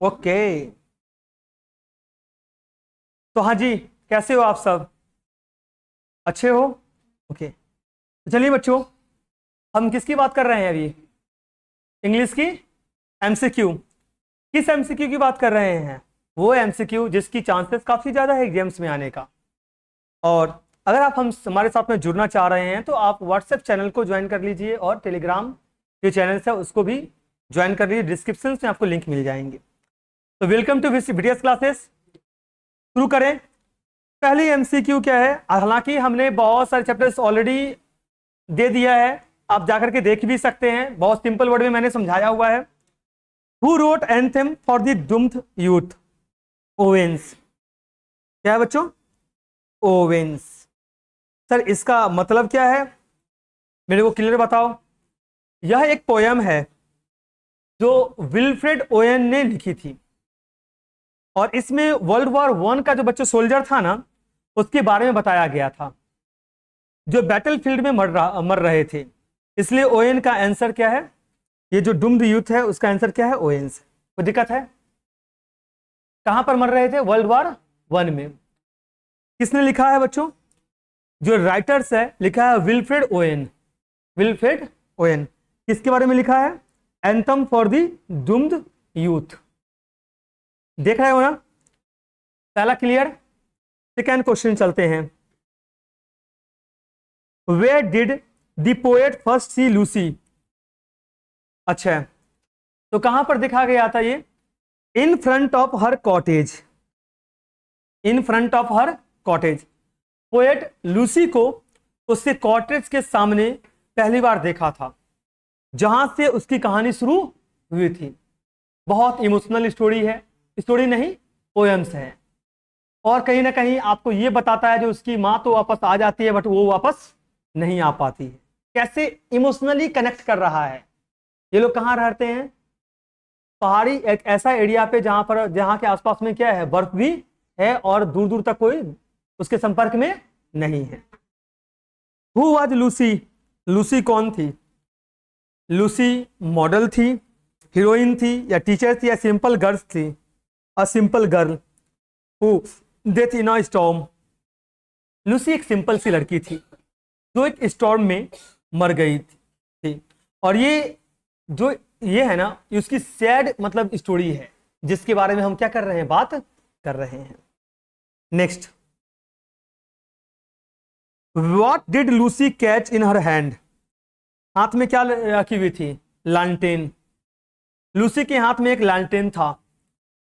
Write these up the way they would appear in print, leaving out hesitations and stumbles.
Okay. तो हाँ जी, कैसे हो आप सब? अच्छे हो? ओके, तो चलिए बच्चों, हम किसकी बात कर रहे हैं अभी? इंग्लिश की एमसीक्यू। किस एमसीक्यू की बात कर रहे हैं? वो एमसीक्यू जिसकी चांसेस काफी ज्यादा है एग्जाम्स में आने का। और अगर आप हम हमारे साथ में जुड़ना चाह रहे हैं तो आप व्हाट्सएप चैनल को ज्वाइन कर लीजिए और टेलीग्राम जो चैनल है उसको भी ज्वाइन कर लीजिए। डिस्क्रिप्शन में आपको लिंक मिल जाएंगे। तो वेलकम टू वीडियोस क्लासेस। शुरू करें। पहली एमसीक्यू क्या है? हालांकि हमने बहुत सारे चैप्टर्स ऑलरेडी दे दिया है, आप जाकर के देख भी सकते हैं। बहुत सिंपल वर्ड में मैंने समझाया हुआ है। Who wrote anthem for the doomed youth? Owens. क्या है बच्चों? ओवेंस। सर इसका मतलब क्या है, मेरे को क्लियर बताओ। यह एक पोयम है जो विल्फ्रेड ओवेन ने लिखी थी, और इसमें वर्ल्ड वॉर वन का जो बच्चों सोल्जर था ना, उसके बारे में बताया गया था, जो बैटलफील्ड में मर रहे थे। इसलिए ओएन का आंसर क्या है? ये जो डूम्ड यूथ है उसका आंसर क्या है? ओएंस। कोई दिक्कत है? कहां पर मर रहे थे? वर्ल्ड वॉर वन में। किसने लिखा है बच्चों? जो राइटर्स है लिखा है विल्फ्रेड ओवेन। विल्फ्रेड ओवेन किसके बारे में लिखा है? Anthem for the doomed youth. देख रहे हो ना? पहला क्लियर। सेकेंड क्वेश्चन चलते हैं। Where did the poet first see Lucy? अच्छा, तो कहां पर देखा गया था ये? In front of her cottage. In front of her cottage. Poet Lucy को उसके कॉटेज के सामने पहली बार देखा था, जहां से उसकी कहानी शुरू हुई थी। बहुत इमोशनल स्टोरी है। स्टोरी नहीं, पोएम्स है। और कहीं ना कहीं आपको यह बताता है जो उसकी मां तो वापस आ जाती है बट वो वापस नहीं आ पाती है। कैसे इमोशनली कनेक्ट कर रहा है। ये लोग कहां रहते हैं? पहाड़ी एक ऐसा एरिया पे जहां के आसपास में क्या है? बर्फ भी है और दूर दूर तक कोई उसके संपर्क में नहीं है। Who was Lucy? लूसी कौन थी? लूसी मॉडल थी, हीरोइन थी, या टीचर थी, या सिंपल गर्ल्स थी? A simple girl who death in a storm. Lucy एक सिंपल सी लड़की थी जो एक स्टॉर्म में मर गई थी। और ये है ना, उसकी सैड मतलब स्टोरी है, जिसके बारे में हम क्या कर रहे हैं? बात कर रहे हैं। Next, what did Lucy catch in her hand? हाथ में क्या रखी हुई थी? लालटेन। लूसी के हाथ में एक लालटेन था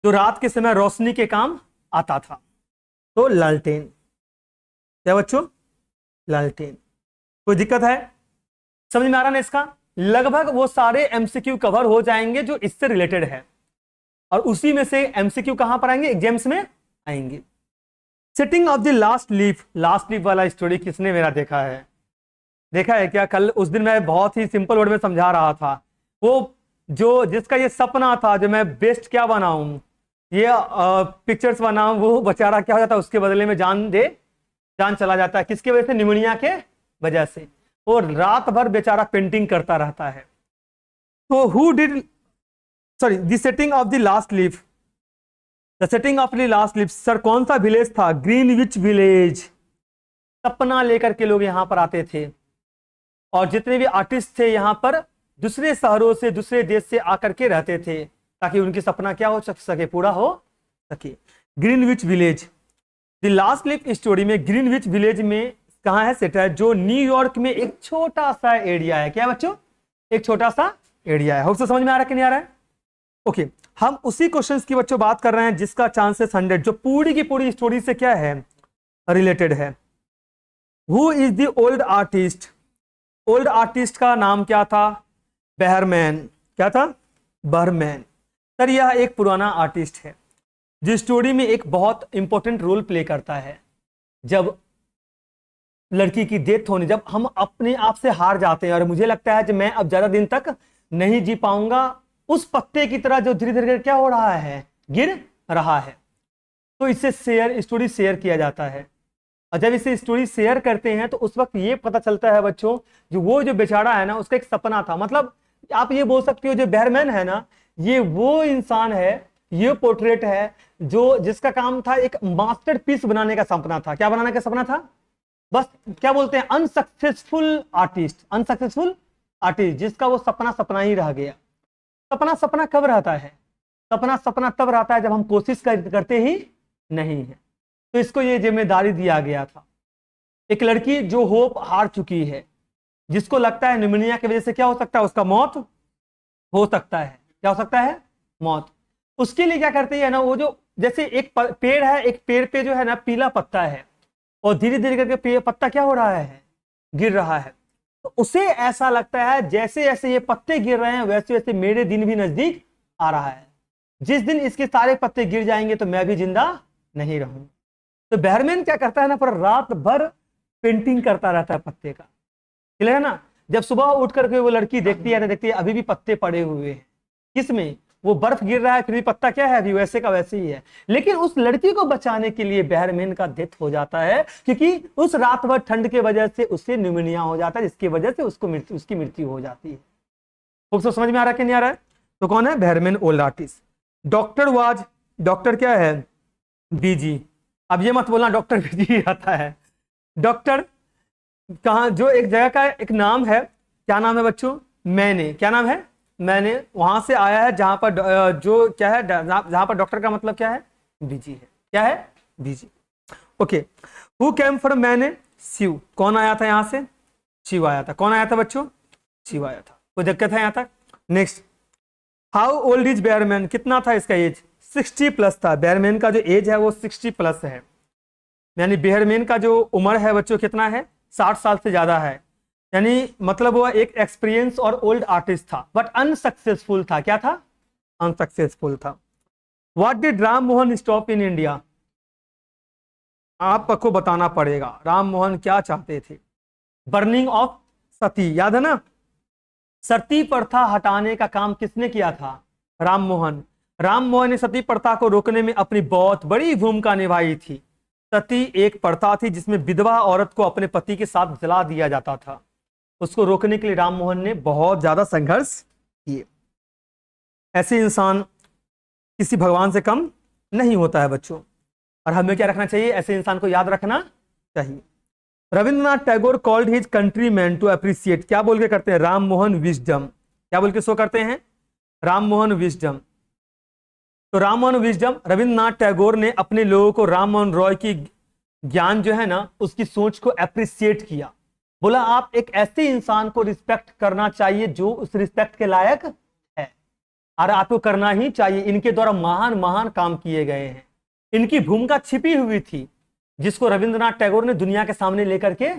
जो रात के समय रोशनी के काम आता था। तो लालटेन। क्या बच्चों? लालटेन। कोई दिक्कत है? समझ में आ रहा ना इसका? लगभग वो सारे एमसीक्यू कवर हो जाएंगे जो इससे रिलेटेड है, और उसी में से एमसीक्यू कहां पर आएंगे? एग्जाम्स में आएंगे। Setting of the last leaf. Last leaf वाला स्टोरी किसने मेरा देखा है? देखा है क्या? कल उस दिन मैं बहुत ही सिंपल वर्ड में समझा रहा था। वो जो जिसका ये सपना था जो मैं बेस्ट क्या बनाऊं, ये पिक्चर्स बनाऊं, वो बेचारा क्या हो जाता है? उसके बदले में जान चला जाता है। किसकी वजह से? निमोनिया के वजह से। वो रात भर बेचारा पेंटिंग करता रहता है। तो who did sorry the setting of the last leaf. The setting of the last leaf, sir कौन सा विलेज था? Greenwich village. सपना लेकर के लोग यहां पर आते थे, और जितने भी आर्टिस्ट थे यहां पर दूसरे शहरों से, दूसरे देश से आकर के रहते थे, ताकि उनकी सपना क्या हो सके? पूरा हो सके। Greenwich village. The last leaf story में ग्रीनविच विलेज में कहां है सेट है? जो न्यूयॉर्क में एक छोटा सा एरिया है। क्या बच्चों? एक छोटा सा एरिया है। उससे समझ में आ रहा है कि नहीं आ रहा है? ओके, हम उसी क्वेश्चंस की बच्चों बात कर रहे हैं जिसका चांसेस 100, जो पूरी की पूरी स्टोरी से क्या है? रिलेटेड है। Who is the old artist? Old artist का नाम क्या था? बहरमैन। क्या था? बहरमैन। सर यह एक पुराना आर्टिस्ट है जो स्टोरी में एक बहुत इंपॉर्टेंट रोल प्ले करता है। जब लड़की की डेथ होने, जब हम अपने आप से हार जाते हैं और मुझे लगता है कि मैं अब ज्यादा दिन तक नहीं जी पाऊंगा, उस पत्ते की तरह जो धीरे धीरे क्या हो रहा है? गिर रहा है। तो इसे स्टोरी शेयर किया जाता है, और जब इसे स्टोरी शेयर करते हैं तो उस वक्त ये पता चलता है बच्चों, जो बेचारा है ना, उसका एक सपना था। मतलब आप ये बोल सकते हो जो बहरमैन है ना, ये वो इंसान है ये पोर्ट्रेट है जो जिसका काम था एक मास्टरपीस बनाने का सपना था। क्या बनाने का सपना था? बस क्या बोलते हैं, अनसक्सेसफुल आर्टिस्ट, अनसक्सेसफुल आर्टिस्ट, जिसका वो सपना सपना ही रह गया। सपना सपना कब रहता है? सपना सपना तब रहता है जब हम कोशिश करते ही नहीं है। तो इसको ये जिम्मेदारी दिया गया था। एक लड़की जो होप हार चुकी है, जिसको लगता है निमोनिया की वजह से क्या हो सकता है, उसका मौत हो सकता है। क्या हो सकता है? मौत। उसके लिए क्या करते हैं ना, वो जो जैसे एक पेड़ है, एक पेड़ पे जो है ना पीला पत्ता है, और धीरे धीरे करके पत्ता क्या हो रहा है, गिर रहा है। तो उसे ऐसा लगता है जैसे जैसे ये पत्ते गिर रहे हैं वैसे वैसे मेरे दिन भी नजदीक आ रहा है। जिस दिन इसके सारे पत्ते गिर जाएंगे तो मैं भी जिंदा नहीं रहूंगा। तो बैरमैन क्या करता है ना, पर रात भर पेंटिंग करता रहता है पत्ते का। क्लियर है ना? जब सुबह उठ करके वो लड़की देखती है तो देखती है अभी भी पत्ते पड़े हुए हैं। किसमें? वो बर्फ गिर रहा है फिर भी पत्ता क्या है, अभी वैसे का वैसे ही है। लेकिन उस लड़की को बचाने के लिए बैरमैन का डेथ हो जाता है, क्योंकि उस रात भर ठंड के वजह से उसे न्यूमोनिया हो जाता है, जिसकी वजह से उसकी मृत्यु हो जाती है। तो समझ में आ रहा है कि नहीं आ रहा है? तो कौन है? Behrman old artist. Doctor was, doctor क्या है? बीजी। अब ये मत बोलना डॉक्टर बीजी आता है। डॉक्टर कहां, जो एक जगह का एक नाम है, क्या नाम है बच्चों? मैंने। क्या नाम है? मैंने। वहां से आया है जहां पर जो क्या है, जहां पर डॉक्टर का मतलब क्या है? बीजी है। क्या है? बीजी। ओके। हु केम फ्रॉम मैंने? शिव। कौन आया था यहां से? शिव आया था। कौन आया था बच्चों? शिव आया था। कोई दिक्कत है यहां तक? Next, how old is Behrman? कितना था इसका एज? 60 प्लस था। बैरमैन का जो एज है वो 60 प्लस है, यानी बैरमैन का जो उम्र है बच्चों कितना है? 60 साल से ज्यादा है। यानी मतलब वो एक एक्सपीरियंस और ओल्ड आर्टिस्ट था, बट अनसक्सेसफुल था। क्या था? अनसक्सेसफुल था। What did Ram Mohan stop in India? आपको बताना पड़ेगा राम मोहन क्या चाहते थे। बर्निंग ऑफ सती, याद है ना? सती प्रथा हटाने का काम किसने किया था? राम मोहन। राम मोहन ने सती प्रथा को रोकने में अपनी बहुत बड़ी भूमिका निभाई थी। सती एक प्रथा थी जिसमें विधवा औरत को अपने पति के साथ जला दिया जाता था। उसको रोकने के लिए राम मोहन ने बहुत ज्यादा संघर्ष किए। ऐसे इंसान किसी भगवान से कम नहीं होता है बच्चों, और हमें क्या रखना चाहिए? ऐसे इंसान को याद रखना चाहिए। Rabindranath Tagore called his countryman to appreciate. क्या बोल के करते हैं? राम मोहन विजडम। क्या बोल के शो करते हैं? राम मोहन विजडम। तो राम मोहन विजडम, रविंद्रनाथ टैगोर ने अपने लोगों को राम मोहन रॉय की ज्ञान जो है ना, उसकी सोच को अप्रिशिएट किया। बोला आप एक ऐसे इंसान को रिस्पेक्ट करना चाहिए जो उस रिस्पेक्ट के लायक है, और आपको करना ही चाहिए। इनके द्वारा महान महान काम किए गए हैं। इनकी भूमिका छिपी हुई थी जिसको रविंद्रनाथ टैगोर ने दुनिया के सामने लेकर के।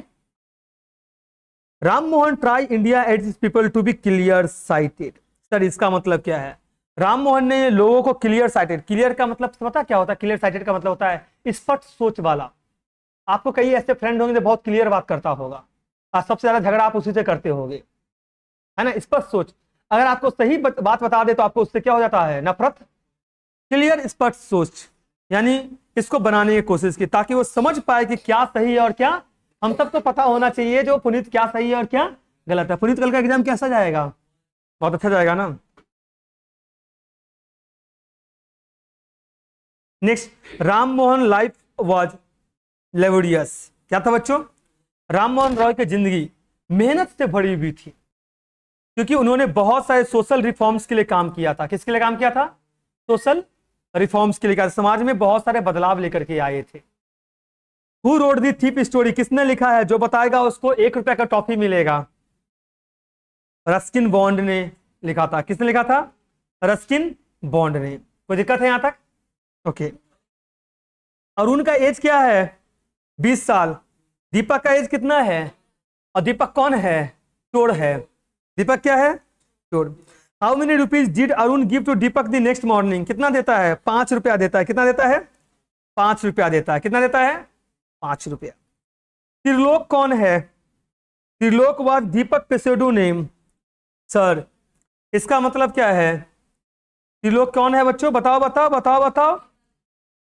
Ram Mohan try India as people to be clear sighted. Sir इसका मतलब क्या है? राम मोहन ने लोगों को क्लियर साइटेड, क्लियर का मतलब पता क्या होता है? क्लियर साइटेड का मतलब होता है स्पष्ट सोच वाला। आपको कई ऐसे फ्रेंड होंगे जो बहुत क्लियर बात करता होगा, और सबसे ज्यादा झगड़ा आप उसी से करते होंगे, है ना? स्पष्ट सोच। अगर आपको सही बात बता दे तो आपको उससे क्या हो जाता है? नफरत। क्लियर स्पष्ट सोच, यानी इसको बनाने की कोशिश की ताकि वो समझ पाए कि क्या सही है और क्या। हम सबको पता होना चाहिए जो पुनीत क्या सही है और क्या गलत है। पुनीत कल का एग्जाम कैसा जाएगा? बहुत अच्छा जाएगा ना? Next, Ram Mohan life was laborious. क्या था बच्चों? राम मोहन रॉय की जिंदगी मेहनत से भरी हुई थी, क्योंकि उन्होंने बहुत सारे सोशल रिफॉर्म्स के लिए काम किया था। किसके लिए काम किया था? सोशल रिफॉर्म्स के लिए। समाज में बहुत सारे बदलाव लेकर के आए थे। Who wrote the thief story? किसने लिखा है? जो बताएगा उसको 1 रुपए का टॉफी मिलेगा। रस्किन बॉन्ड ने लिखा था। किसने लिखा था? रस्किन बॉन्ड ने। कोई दिक्कत है यहां तक? ओके। अरुण का एज क्या है? 20 साल। दीपक का एज कितना है? और दीपक कौन है? चोर है। दीपक क्या है? चोर। How many rupees did Arun give to Deepak the next morning? कितना देता है? 5 रुपया देता है। कितना देता है? 5 रुपया देता है। कितना देता है? 5 रुपया। त्रिलोक कौन है? Trilok was Deepak pseudo name. Sir इसका मतलब क्या है? त्रिलोक कौन है बच्चों? बताओ बताओ बताओ बताओ।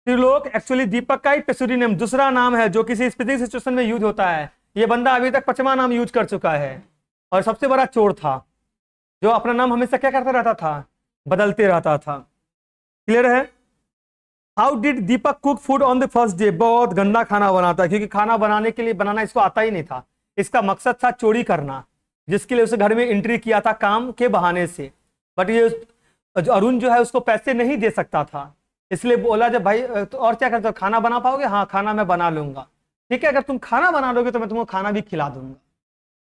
त्रिलोक एक्चुअली दीपक का ही पेसोडी नेम, दूसरा नाम है जो किसी स्पेसिफिक सिचुएशन में यूज होता है। ये बंदा अभी तक 5वां नाम यूज कर चुका है, और सबसे बड़ा चोर था जो अपना नाम हमेशा क्या करता रहता था? बदलते रहता था। क्लियर है? How did Deepak cook food on the first day? बहुत गंदा खाना बनाता है, क्योंकि खाना बनाने के लिए बनाना इसको आता ही नहीं था। इसका मकसद था चोरी करना, जिसके लिए उसे घर में एंट्री किया था काम के बहाने से। बट ये अरुण जो है उसको पैसे नहीं दे सकता था, इसलिए बोला जब भाई तो और क्या करते हो, खाना बना पाओगे? हाँ खाना मैं बना लूंगा। ठीक है, अगर तुम खाना बना लोगे तो मैं तुमको खाना भी खिला दूंगा।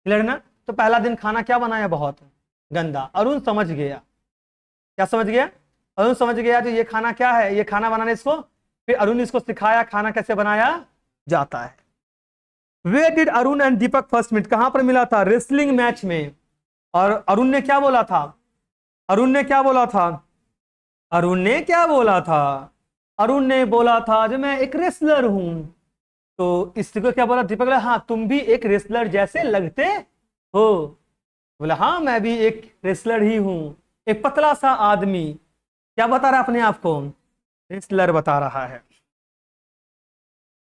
क्लियर ना? तो पहला दिन खाना क्या बनाया, बहुत गंदा। अरुण समझ गया। क्या समझ गया? अरुण समझ गया तो ये खाना क्या है, ये खाना बनाने इसको। फिर अरुण इसको सिखाया खाना कैसे बनाया जाता है। Where did Arun and Deepak first meet? कहां पर मिला था? रेसलिंग मैच में। और अरुण ने क्या बोला था? अरुण ने क्या बोला था? अरुण ने क्या बोला था? अरुण ने बोला था जो मैं एक रेसलर हूं। तो इसको क्या बोला? दीपक बोला हाँ तुम भी एक रेसलर जैसे लगते हो। बोला हाँ मैं भी एक रेसलर ही हूं, एक पतला सा आदमी। क्या बता रहा है अपने आप को? रेसलर बता रहा है।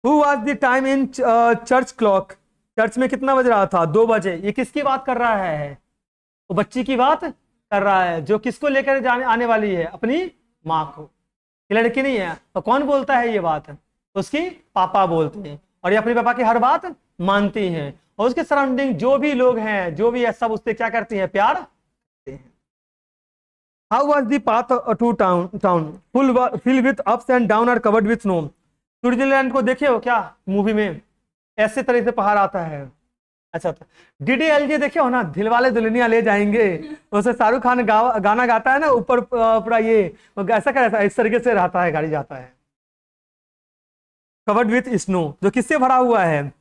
Who was the time in church clock? Church में कितना बज रहा था? 2 बजे। ये किसकी बात कर रहा है? वो बच्ची की बात कर रहा है जो किसको लेकर जाने आने वाली है? अपनी माँ को। ये लड़की नहीं है। तो कौन बोलता है ये बात? उसकी पापा बोलते हैं, और ये अपने पापा की हर बात मानती हैं। और उसके सराउंडिंग जो भी लोग हैं, जो भी है, सब उससे क्या करती हैं? प्यार करते हैं। How was the path to town? Fill with ups and down are covered with snow. Switzerland को देखे हो क्या मूवी में? ऐसे तरह से पहाड़ आता है। अच्छा था। DDLJ देखे हो ना, दिलवाले दुल्हनिया ले जाएंगे, उससे शाहरुख खान गाना गाता है ना, ऊपर पूरा ये ऐसा कर इस तरीके से रहता है, गाड़ी जाता है। कवर्ड विथ स्नो, जो किससे भरा हुआ है?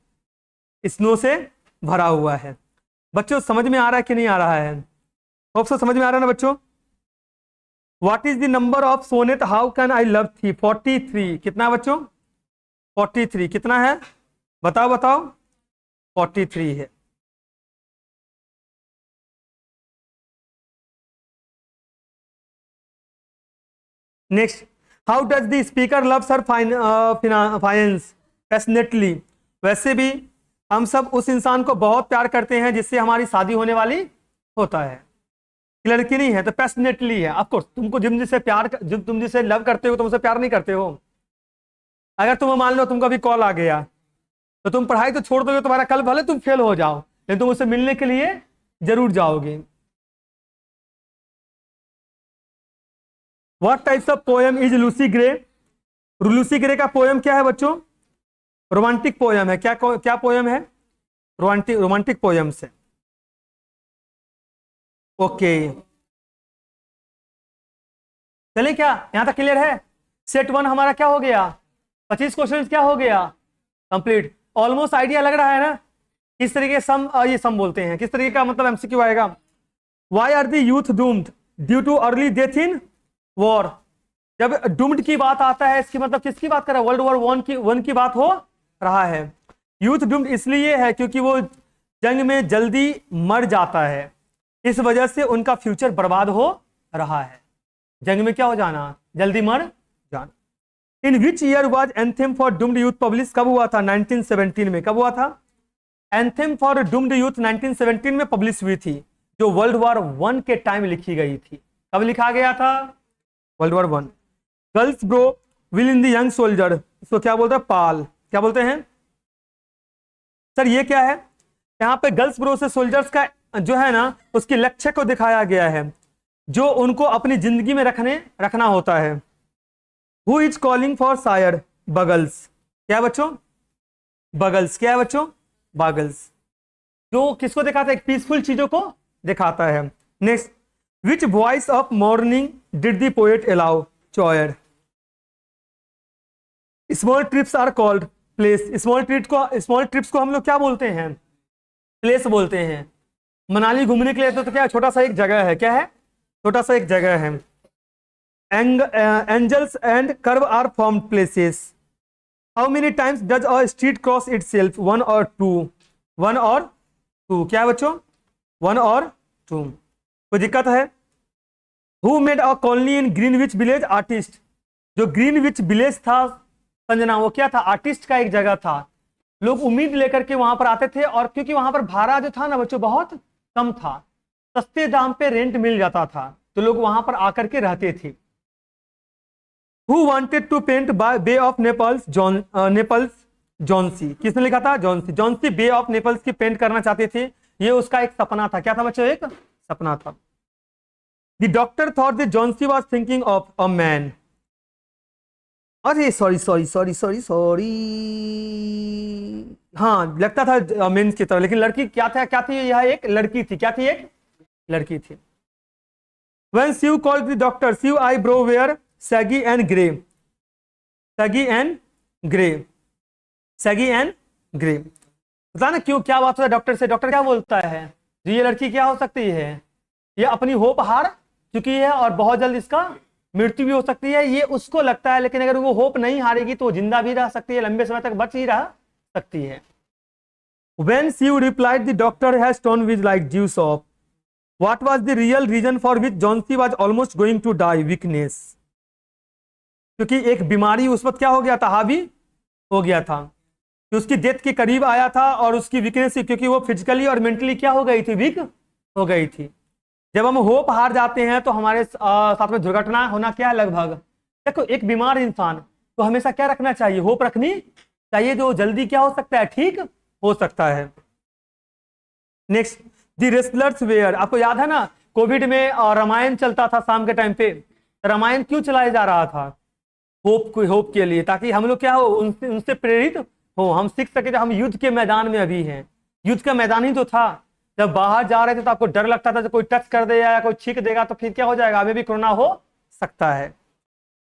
स्नो से भरा हुआ है। बच्चों समझ में आ रहा है कि नहीं आ रहा है? होप सो समझ में आ रहा है ना बच्चों? What is the number of sonnet how can I love thee? 43। कितना बच्चों? 43 कितना है? बताओ बताओ। 43 है। Next, how does the speaker loves her finance passionately? वैसे भी हम सब उस इंसान को बहुत प्यार करते हैं जिससे हमारी शादी होने वाली होता है। लड़की नहीं है तो पैशनेटली है। ऑफकोर्स तुमको जब तुम जिसे लव करते हो तुम उसे प्यार नहीं करते हो। अगर तुम्हें मान लो तुमको अभी कॉल आ गया तो तुम पढ़ाई तो छोड़ दोगे, तुम्हारा कल भले तुम फेल हो जाओ लेकिन तुम उसे मिलने के लिए जरूर जाओगे। What types of poem is Lucy grey? Lucy grey का पोएम क्या है बच्चों? रोमांटिक पोएम है। क्या क्या पोएम है? रोमांटिक पोएम्स है। ओके चलिए, क्या यहां तक क्लियर है? सेट 1 हमारा क्या हो गया? 25 क्वेश्चन क्या हो गया? कंप्लीट। ऑलमोस्ट आइडिया लग रहा है ना किस तरीके सम ये सम बोलते हैं, किस तरीके का मतलब एमसीक्यू आएगा। Why are the youth doomed due to early death in war? जब डूम्ड की बात आता है इसकी मतलब किसकी बात कर रहा है? वर्ल्ड वॉर वन की बात हो रहा है। यूथ डूम्ड इसलिए है क्योंकि वो जंग में जल्दी मर जाता है, इस वजह से उनका फ्यूचर बर्बाद हो रहा है। जंग में क्या हो जाना? जल्दी मर जाना। In which year was anthem for doomed youth publish? कब हुआ था? 1917 में। कब हुआ था? एंथेम फॉर डूम्ड यूथ 1917 में पब्लिश हुई थी, जो वर्ल्ड वॉर 1 के टाइम लिखी गई थी। कब लिखा गया था? World war 1। Girls bro will in the young soldier, इसको क्या बोलते हैं? पाल। क्या बोलते हैं सर? ये क्या है? यहाँ पे गर्ल्स ब्रो से सोल्जर्स का जो है ना उसके लक्ष्य को दिखाया गया है, जो उनको अपनी जिंदगी में रखना होता है। Who is calling for shire? Bugles. क्या है बच्चों? बगल्स। क्या है बच्चों? बगल्स। जो किसको दिखाता है? एक पीसफुल चीजों को दिखाता है। Next, which voice of mourning did the poet allow? Choir. Small trips are called place. Small trips को हम लोग क्या बोलते हैं? प्लेस बोलते हैं। मनाली घूमने के लिए तो क्या छोटा सा एक जगह है। क्या है? छोटा सा एक जगह है। Angels and curve are formed places. How many times does a street cross itself? 1 और 2। 1 और 2। क्या है बच्चों? 1 और 2। कोई दिक्कत है? Who made a colony in Greenwich village? Artist. जो ग्रीनविच विलेज था संजना, वो क्या था? आर्टिस्ट का एक जगह था। लोग उम्मीद लेकर के वहां पर आते थे, और क्योंकि वहां पर भाड़ा जो था ना बच्चों बहुत कम था, सस्ते दाम पे रेंट मिल जाता था, तो लोग वहां पर आकर के रहते थे। Who wanted to paint bay of Naples Naples Johnsy, किसने लिखा था? Johnsy. Johnsy bay of Naples की पेंट करना चाहते थे, ये उसका एक सपना था। क्या था बच्चों? एक सपना था। The doctor thought that Johnsy was thinking of a man. अरे sorry sorry sorry sorry sorry, हाँ लगता था मेंस की तरह, लेकिन लड़की क्या था? क्या थी? यह एक लड़की थी। क्या थी? एक लड़की थी। When Shiv called the doctor, Shiv eyebrow were saggy and gray. Saggy and gray. Saggy and gray. पता ना क्यों, क्या बात होता है डॉक्टर से? डॉक्टर क्या बोलता है? जी ये लड़की क्या हो सकती है? ये अपनी होप हार चुकी है और बहुत जल्द इसका मृत्यु भी हो सकती है, ये उसको लगता है। लेकिन अगर वो होप नहीं हारेगी तो जिंदा भी रह सकती है, लंबे समय तक बच ही रह सकती है। When Shiv replied, the doctor has turned with like juice of. What was the real reason for which Jhansi was almost going to die? Weakness. क्योंकि एक बीमारी उस वक्त क्या हो गया था? हावी हो गया था कि उसकी डेथ के करीब आया था, और उसकी वीकनेस क्योंकि वो फिजिकली और मेंटली क्या हो गई थी? वीक हो गई थी। जब हम होप हार जाते हैं तो हमारे साथ में दुर्घटना होना क्या है? लगभग। देखो एक बीमार इंसान तो हमेशा क्या रखना चाहिए? होप रखनी चाहिए, जो जल्दी क्या हो सकता है? ठीक हो सकता है। Next, the wrestlers were. आपको याद है ना कोविड में रामायण चलता था शाम के टाइम पे? रामायण क्यों चलाया जा रहा था? होप के लिए, ताकि हम लोग क्या हो उनसे प्रेरित हो, हम सीख सके। हम युद्ध के मैदान में अभी हैं, युद्ध का मैदान ही तो था। जब बाहर जा रहे थे तो आपको डर लगता था, जब कोई टच कर देगा या कोई छींक देगा तो फिर क्या हो जाएगा? हमें भी कोरोना हो सकता है।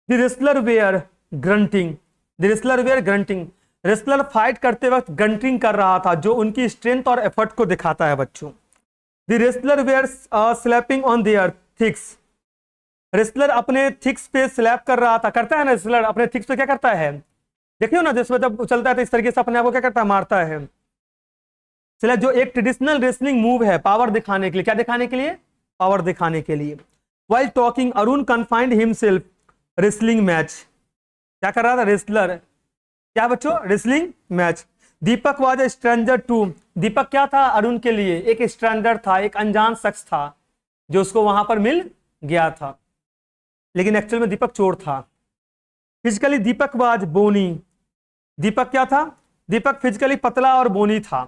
The wrestler were grunting. The wrestler were grunting. Wrestler fight करते वक्त ग्रंटिंग कर रहा था, जो उनकी स्ट्रेंथ और एफर्ट को दिखाता है बच्चों। The wrestler were slapping on their thighs. Wrestler अपने थिक्स पे स्लैप कर रहा था। करता है ना रेसलर अपने थिक्स पे? क्या करता है? देखियो ना, जिसमें जब उछलता है तो इस तरीके से अपने आप को क्या करता है? मारता है। चला, जो एक ट्रेडिशनल रेसलिंग मूव है पावर दिखाने के लिए। क्या दिखाने के लिए? पावर दिखाने के लिए। While talking Arun confined himself wrestling match. क्या कर रहा था रेसलर? क्या बच्चों? Wrestling match. Deepak was a stranger to. Deepak क्या था अरुण के लिए? एक स्ट्रेंजर था, एक अनजान शख्स था जो उसको वहां पर मिल गया था, लेकिन एक्चुअल में दीपक चोर था। फिजिकली दीपक वाज बोनी। दीपक क्या था? दीपक फिजिकली पतला और बोनी था,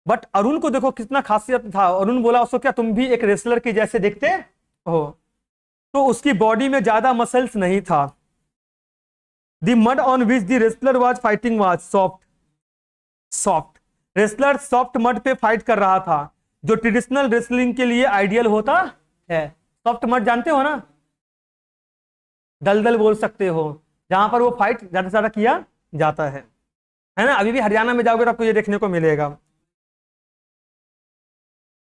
बट अरुण को देखो कितना खासियत था। अरुण बोला उसको, क्या तुम भी एक रेसलर की जैसे दिखते हो? तो उसकी बॉडी में ज्यादा मसल्स नहीं था। The mud on which the wrestler was fighting was soft. Soft. Wrestler soft mud पे फाइट कर रहा था, जो ट्रेडिशनल रेसलिंग के लिए आइडियल होता है। सॉफ्ट मड जानते हो ना? दलदल बोल सकते हो, जहां पर वो फाइट ज्यादा से ज्यादा किया जाता है ना? अभी भी हरियाणा में जाओगे तो आपको ये देखने को मिलेगा।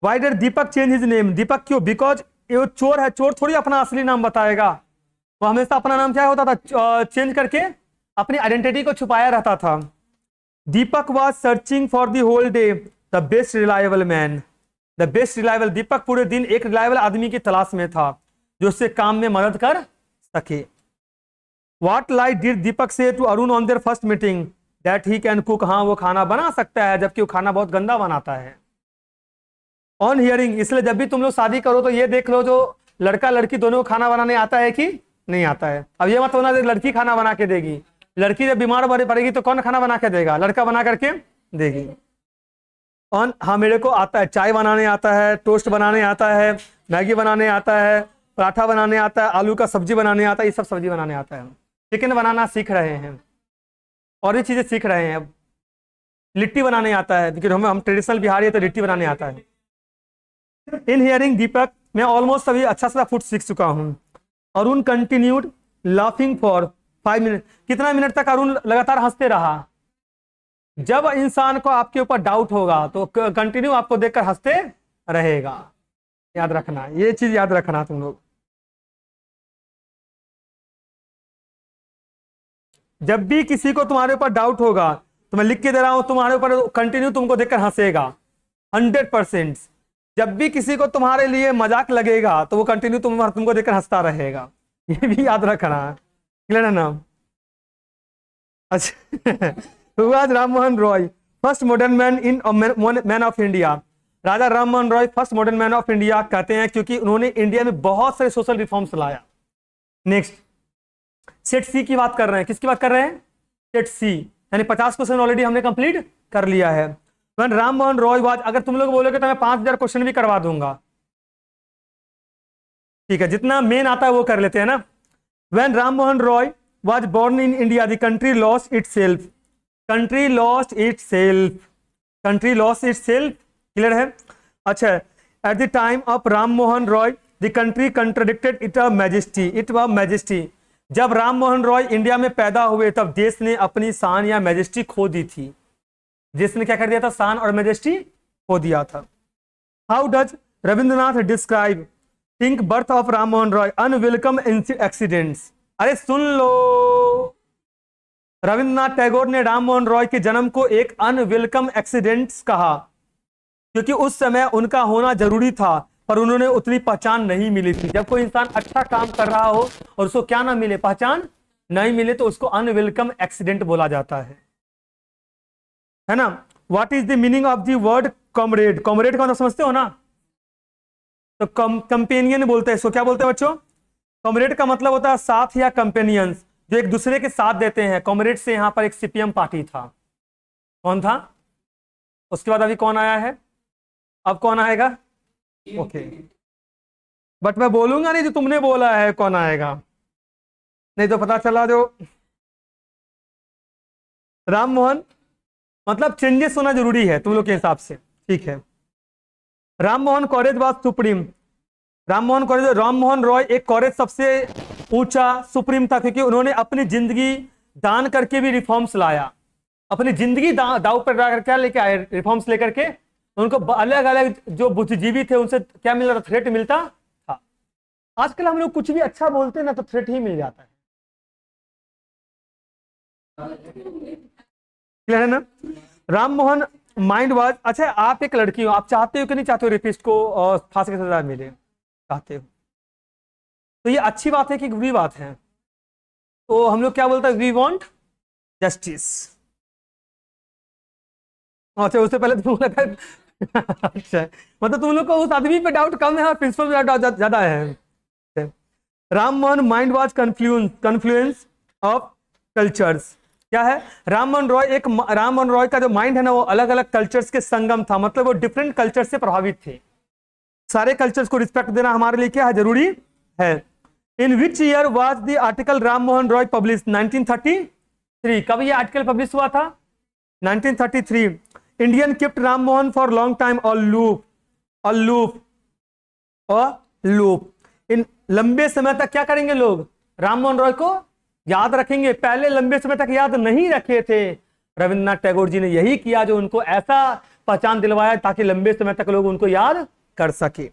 Why did Deepak change his name? Deepak क्यों? बिकॉज ये चोर है, चोर थोड़ी अपना असली नाम बताएगा। वो हमेशा अपना नाम क्या होता था? चेंज करके अपनी आइडेंटिटी को छुपाया रहता था। Deepak was searching for the whole day the best reliable man. The best reliable. Deepak पूरे दिन एक रिलायबल आदमी की तलाश में था जो उससे काम में मदद कर सके। What lie did Deepak say to Arun on their first meeting? That he can cook. हाँ वो खाना बना सकता है, जबकि वो खाना बहुत गंदा बनाता है। On hearing. इसलिए जब भी तुम लोग शादी करो तो ये देख लो, जो लड़का लड़की दोनों को खाना बनाने आता है कि नहीं आता है। अब ये मत होना लड़की खाना बना के देगी। लड़की जब बीमार पड़ेगी तो कौन खाना बना के देगा? लड़का बना करके देगी। ऑन। हाँ मेरे को आता है, चाय बनाने आता है, टोस्ट बनाने आता है, मैगी बनाने आता है, पराठा बनाने आता है, आलू का सब्जी बनाने आता है, ये सब सब्जी बनाने आता है। चिकन बनाना सीख रहे हैं और ये चीजें सीख रहे हैं। अब लिट्टी बनाने आता है, क्योंकि हम ट्रेडिशनल बिहारी है तो लिट्टी बनाने आता है। इन हियरिंग दीपक, मैं ऑलमोस्ट सभी अच्छा सा फूड सीख चुका हूं। Arun continued laughing for 5 minute. कितना मिनट तक अरुण लगातार हंसते रहा? जब इंसान को आपके ऊपर डाउट होगा तो कंटिन्यू आपको देखकर हंसते रहेगा। याद रखना, ये चीज याद रखना तुम लोग। जब भी किसी को तुम्हारे ऊपर डाउट होगा तो मैं लिख के दे रहा हूं, तुम्हारे ऊपर कंटिन्यू तुमको देखकर हंसेगा 100%। जब भी किसी को तुम्हारे लिए मजाक लगेगा तो वो कंटिन्यू तुमको देखकर हंसता रहेगा। ये भी याद रखना, क्लियर है ना? अच्छा। Ram Mohan Roy first modern man in man of India. Raja Ram Mohan Roy first modern man of India कहते हैं क्योंकि उन्होंने इंडिया में बहुत सारे सोशल रिफॉर्म्स लाया। नेक्स्ट, सेट सी की बात कर रहे हैं। किसकी बात कर रहे हैं? सेट सी, यानी 50 क्वेश्चन ऑलरेडी हमने कंप्लीट कर लिया है। व्हेन राम मोहन रॉय वाज, अगर तुम लोग बोलोगे तो मैं 5000 क्वेश्चन भी करवा दूंगा, ठीक है, जितना मेन आता है वो कर लेते हैं ना। When Ram Mohan Roy was born in India the country lost itself, country lost itself, country lost itself, clear है? अच्छा, at the time of Ram Mohan Roy the country contradicted it majesty, it we majesty, जब राम मोहन रॉय इंडिया में पैदा हुए तब देश ने अपनी शान या मैजेस्टी खो दी थी। देश ने क्या कर दिया था? शान और मैजेस्टी खो दिया था। How does Rabindranath describe think birth of Ram Mohan Roy unwelcome accidents? अरे सुन लो, रविंद्रनाथ टैगोर ने राम मोहन रॉय के जन्म को एक अनवेलकम एक्सीडेंट्स कहा, क्योंकि उस समय उनका होना जरूरी था पर उन्होंने उतनी पहचान नहीं मिली थी। जब कोई इंसान अच्छा काम कर रहा हो और उसको क्या ना मिले, पहचान नहीं मिले, तो उसको अनवेलकम एक्सीडेंट बोला जाता है ना? What is the meaning of the word comrade? Comrade का मतलब समझते हो ना? तो कंपेनियन बोलते हैं इसको, क्या बोलते हैं बच्चों? कॉमरेड का मतलब होता है साथ या कंपेनियंस, जो एक दूसरे के साथ देते हैं। कॉमरेड से यहां पर एक सीपीएम पार्टी था। कौन था? उसके बाद अभी कौन आया है? अब कौन आएगा? ओके, बट मैं बोलूंगा नहीं जो तुमने बोला है कौन आएगा, नहीं तो पता चला जो राम मोहन, मतलब चेंजेस होना जरूरी है तुम लोग के हिसाब से, ठीक है। Ram Mohan college was supreme, Ram Mohan Roy एक कॉलेज सबसे ऊंचा सुप्रीम था, क्योंकि उन्होंने अपनी जिंदगी दान करके भी रिफॉर्म्स लाया। अपनी जिंदगी दाव पर लगा कर क्या लेके आए? रिफॉर्म्स लेकर के। उनको अलग अलग जो बुद्धिजीवी थे उनसे क्या मिल रहा था? थ्रेट मिलता था। आजकल हम लोग कुछ भी अच्छा बोलते हैं ना तो थ्रेट ही मिल जाता है, क्लियर है ना? राम मोहन माइंड वाज, अच्छा आप एक लड़की हो, आप चाहते हो कि नहीं चाहते हो रेपिस्ट को और फांसी की सजा मिले? चाहते हो। तो ये अच्छी बात है कि बुरी बात है? तो हम लोग क्या बोलते हैं? We want justice. अच्छा, उससे पहले तुम लगा अच्छा, मतलब तुम लोग को उस आदमी पे डाउट कम है और प्रिंसिपल पे डाउट ज्यादा है। Ram Mohan mind was confluence of cultures, क्या है? राम मोहन रॉय का जो माइंड है ना, वो अलग अलग कल्चर्स के संगम था, मतलब वो डिफरेंट कल्चर से प्रभावित थे। सारे कल्चर्स को रिस्पेक्ट देना हमारे लिए क्या है? जरूरी है। In which year was the article Ram Mohan Roy publish? 1933। कब ये आर्टिकल पब्लिश हुआ था? 1933। Indian kept Ram Mohan for long time loop. इन लंबे समय तक क्या करेंगे लोग? राम मोहन रॉय को याद रखेंगे। पहले लंबे समय तक याद नहीं रखे थे, रविंद्रनाथ टैगोर जी ने यही किया जो उनको ऐसा पहचान दिलवाया ताकि लंबे समय तक लोग उनको याद कर सके।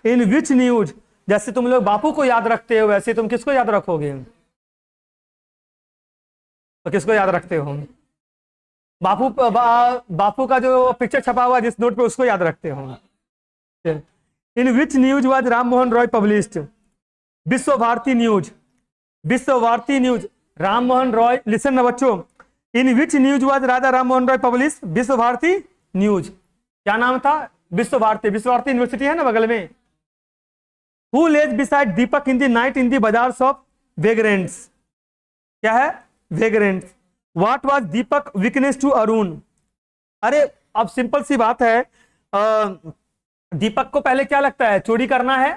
इन विच न्यूज, जैसे तुम लोग बापू को याद रखते हो वैसे तुम किसको याद रखोगे? तो किसको याद रखते हो? बापू का जो पिक्चर छपा हुआ जिस नोट पे, उसको याद रखते हो। In which news was Ram Mohan Roy published? Vishwa Bharati news. Ram Mohan Roy, listen ना बच्चों, in which news was Raja Ram Mohan Roy publish? Vishwa Bharati news. क्या नाम था? विश्व भारती यूनिवर्सिटी है ना बगल में। Who lays beside Deepak in the night in the bazaar of vagrants? क्या है? Vagrants. What was Deepak weakness to Arun? अरे अब सिंपल सी बात है, दीपक को पहले क्या लगता है? चोरी करना है,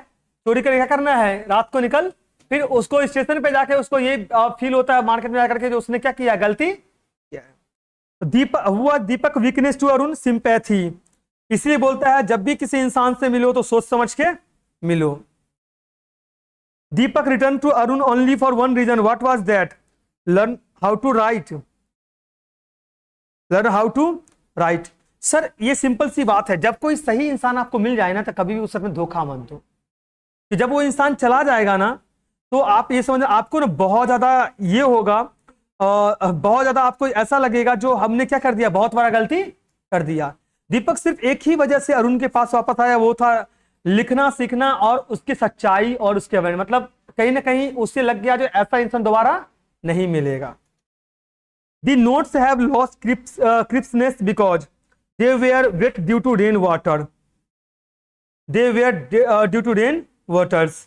चोरी करके क्या करना है? रात को निकल, फिर उसको स्टेशन पे जाके उसको ये फील होता है मार्केट में जाकर के जो उसने क्या किया, गलती किया है। दीपक वीकनेस टू अरुण सिंपैथी, इसलिए बोलता है जब भी किसी इंसान से मिलो तो सोच समझ के मिलो। Deepak return to Arun only for one reason, what was that? Learn how to write. Sir ये सिंपल सी बात है, जब कोई सही इंसान आपको मिल जाए ना तो कभी भी उस में धोखा मत दो, कि जब वो इंसान चला जाएगा ना तो आप ये समझ, आपको ना बहुत ज्यादा ये होगा, बहुत ज्यादा आपको ऐसा लगेगा जो हमने क्या कर दिया, बहुत बड़ा गलती कर दिया। दीपक सिर्फ एक ही वजह से अरुण के पास वापस आया, वो था लिखना सीखना और उसकी सच्चाई और उसके अवेयर, मतलब कहीं ना कहीं उससे लग गया जो ऐसा इंसान दोबारा नहीं मिलेगा। The notes have lost crispness because they were wet due to rain water. They were due to rain waters.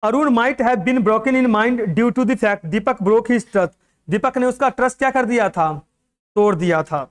Arun might have been broken in mind due to the fact Deepak broke his trust, Deepak ने उसका trust क्या कर दिया था, तोड़ दिया था।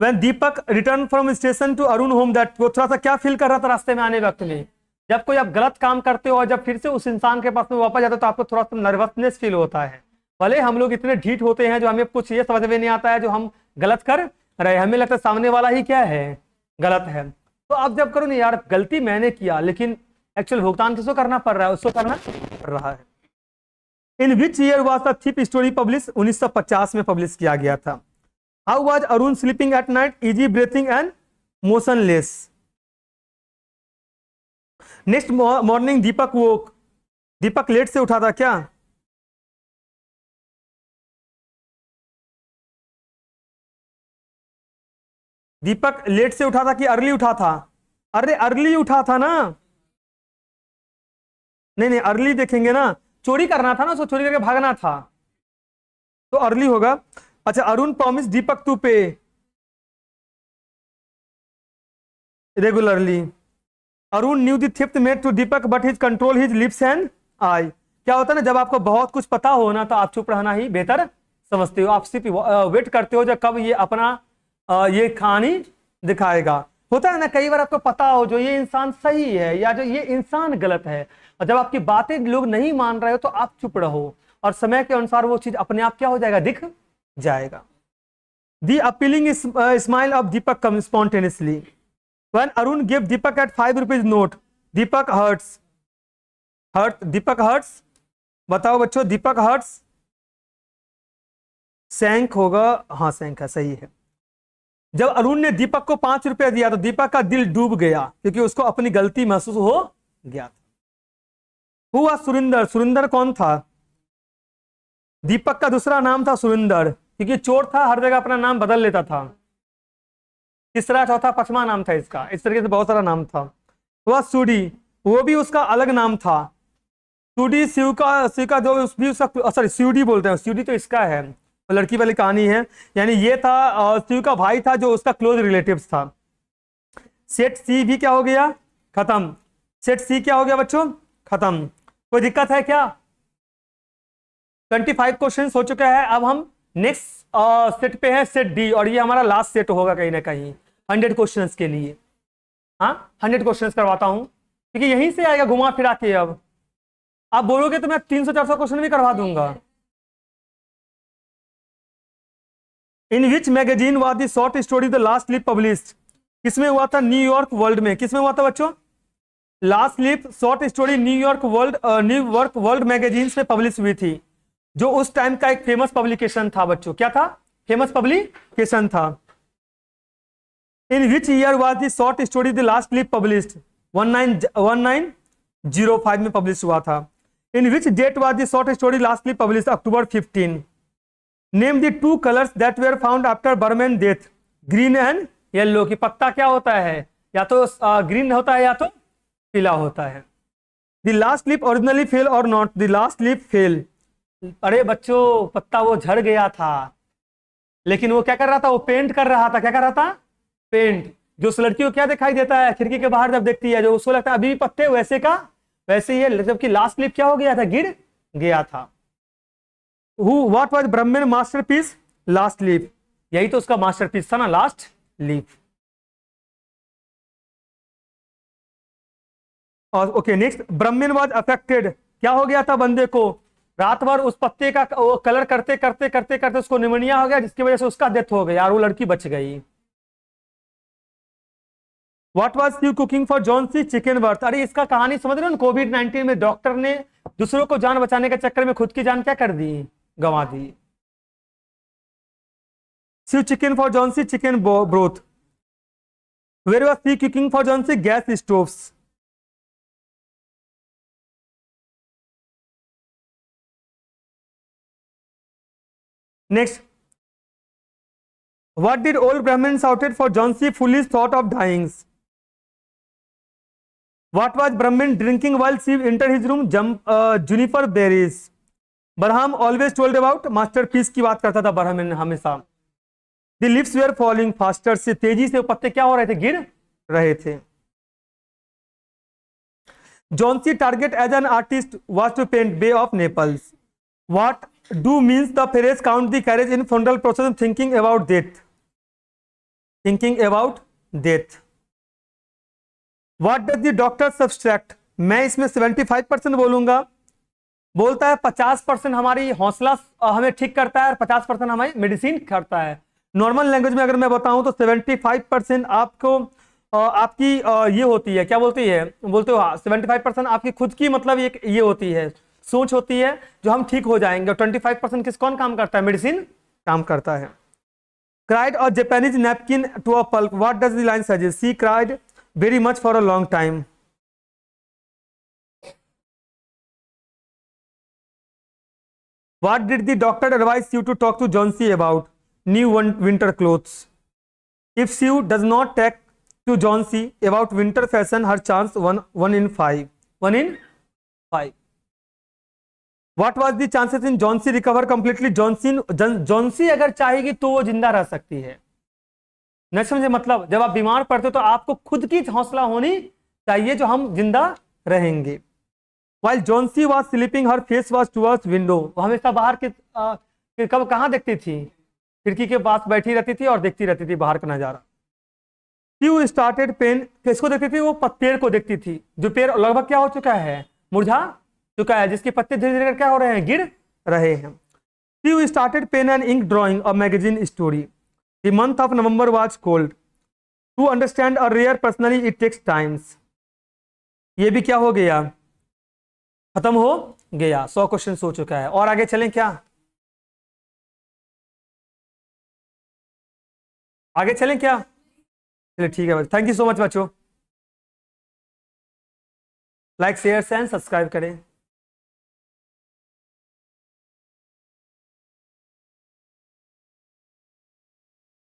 When Deepak return from station to Arun home that, वो थोड़ा सा क्या फील कर रहा था रास्ते में आने वक्त में, जब कोई आप गलत काम करते हो और जब फिर से उस इंसान के पास में वापस जाते हो तो आपको थोड़ा सा नर्वसनेस फील होता है। भले हम लोग इतने ढीठ होते हैं जो हमें कुछ ये समझ में नहीं आता है जो हम गलत कर रहे, हमें लगता है सामने वाला ही क्या है, गलत है। तो आप जब करो नहीं यार गलती मैंने किया, लेकिन एक्चुअल भुगतान किसको करना पड़ रहा है, उसको करना पड़ रहा है। In which year was the thief story publish, 1950 में पब्लिश किया गया था। How was Arun sleeping at night, easy breathing and motionless. Next morning Deepak woke, Deepak late से उठा था क्या, दीपक लेट से उठा था कि अर्ली उठा था, अरे अर्ली उठा था ना, नहीं नहीं अर्ली देखेंगे ना, चोरी करना था ना, उसको चोरी करके भागना था तो अर्ली होगा। अच्छा, Arun promise Deepak to pay regularly, Arun knew the theft made to Deepak but his control his lips and eye. क्या होता है ना, जब आपको बहुत कुछ पता हो ना तो आप चुप रहना ही बेहतर समझते हो, आप सिर्फ वेट करते हो जब कब ये अपना ये कहानी दिखाएगा। होता है ना कई बार आपको पता हो जो ये इंसान सही है या जो ये इंसान गलत है, और जब आपकी बातें लोग नहीं मान रहे हो तो आप चुप रहो और समय के अनुसार वो चीज अपने आप क्या हो जाएगा, दिख जाएगा। The appealing smile of Deepak come spontaneously when Arun give Deepak at 5 rupees note, Deepak hurts, Deepak hurts, बताओ बच्चों दीपक हर्ट्स, सैंक होगा, हाँ सैंक है, सही है। जब अरुण ने दीपक को 5 रुपया दिया तो दीपक का दिल डूब गया क्योंकि उसको अपनी गलती महसूस हो गया था। हुआ सुरिंदर, सुरिंदर कौन था, दीपक का दूसरा नाम था सुरिंदर क्योंकि चोर था, हर जगह अपना नाम बदल लेता था। तीसरा चौथा पांचवा नाम था इसका, इस तरीके से बहुत सारा नाम था। हुआ सूडी, वो भी उसका अलग नाम था, सूडी शिव का जो भी उसका, सॉरी सीडी बोलते हैं, सीडी तो इसका है, लड़की वाली कहानी है, यानी ये था शिव का भाई था जो उसका क्लोज रिलेटिव था। सेट सी भी क्या हो गया, खत्म, सेट सी क्या हो गया बच्चों, खत्म। कोई दिक्कत है क्या, 25 क्वेश्चन हो चुका है। अब हम नेक्स्ट सेट पे है, सेट डी, और ये हमारा लास्ट सेट होगा कहीं ना कहीं 100 क्वेश्चंस के लिए। हाँ 100 क्वेश्चंस करवाता हूं क्योंकि यहीं से आएगा घुमा फिरा के। अब आप बोलोगे तो मैं 300-400 क्वेश्चन भी करवा दूंगा। In which magazine was the short story the last sleep published, किसमें हुआ था, न्यूयॉर्क वर्ल्ड में, किसमें हुआ था बच्चों, last sleep short story New York world magazines में पब्लिश हुई थी, जो उस टाइम का एक फेमस पब्लिकेशन था बच्चों। क्या था, फेमस पब्लिकेशन था। In which year was the short story the last sleep published, 1905 में पब्लिश हुआ था। In which date was the short story last sleep published, October 15। Name the 2 colours that were found after Behrman death, green and yellow, की पत्ता क्या होता है, या तो ग्रीन होता है या तो पीला होता है। The last leaf originally fell or not, the last leaf fell, अरे बच्चों पत्ता वो झड़ गया था, लेकिन वो क्या कर रहा था, वो पेंट कर रहा था, क्या कर रहा था, पेंट। जो उस लड़की को क्या दिखाई देता है खिड़की के बाहर जब देखती है, जो उसको लगता है अभी भी पत्ते वैसे का वैसे ही है, जबकि लास्ट लीफ क्या हो गया था, गिर गया था। What was Brahman masterpiece, last leaf, यही तो उसका मास्टरपीस था ना, लास्ट लीफ। और okay next, Brahman was affected, क्या हो गया था बंदे को, रात भर उस पत्ते का कलर करते करते करते करते उसको निमोनिया हो गया, जिसकी वजह से उसका डेथ हो गया और वो लड़की बच गई। व्हाट वाज शिव cooking for Johnsy, chicken broth, अरे इसका कहानी समझ रहे हो ना, कोविड-19 में डॉक्टर ने दूसरों को जान बचाने के चक्कर में खुद की जान क्या कर दी, गंवा दी। शिव chicken for Johnsy, chicken broth. Where was she cooking for Johnsy, gas stoves. Next, what did old Brahmin shouted for John C. foolish thought of dying? What was Brahmin drinking while Shiv entered his room? Juniper berries. Braham always told about masterpiece की बात करता था ब्राह्मण हमेशा। The leaves were falling faster, से तेजी से पत्ते क्या हो रहे थे, गिर रहे थे। Johnsy target as an artist was to paint Bay of Naples. What do means the phrase count the carriage in funeral procession thinking about death? Thinking about death. What does the doctor subtract? मैं इसमें 75% बोलूंगा. बोलता है 50% हमारी हौसला हमें ठीक करता है और 50% हमें मेडिसिन करता है. नॉर्मल लैंग्वेज में अगर मैं बताऊं तो 75% आपको आपकी ये होती है, क्या बोलती है, बोलते हो 75% आपकी खुद की मतलब ये होती है, सोच होती है जो हम ठीक हो जाएंगे. और 25% कौन काम करता है? मेडिसिन काम करता है. Cried a Japanese napkin to a pulp. What does the line suggest? She cried very much for a long time. What did the doctor advise you to talk to Johnsy about? New winter clothes. If Sue does not talk to Johnsy about winter fashion, her chance 1 in 5. 1 in 5. What was the chances in Johnsy recover completely? Johnsy अगर चाहेगी तो वो जिंदा रह सकती है. नहीं समझे मतलब, जब आप बीमार पड़ते हो तो आपको खुद की हौसला होनी चाहिए जो हम जिंदा रहेंगे. While Johnsy was sleeping, her face was towards window. वो हमेशा बाहर के कब कहाँ देखती थी? खिड़की के पास बैठी रहती थी और देखती रहती थी बाहर का नजारा. Sue started pain. किसको देखती थी? वो पेड़ को देखती थी, जो पेड़ लगभग क्या हो चुका है? मुरझा चुका है, जिसके पत्ते धीरे धीरे क्या हो रहे हैं? गिर रहे हैं. Sue started pen and ink drawing a magazine story. The month of November was cold. To understand a rare personally it takes times. ये भी क्या हो गया? खत्म हो गया. 100 क्वेश्चन हो चुका है. और आगे चलें क्या? आगे चलें क्या? चलिए ठीक है बच्चों. थैंक यू सो मच बच्चों. लाइक शेयर एंड सब्सक्राइब करें.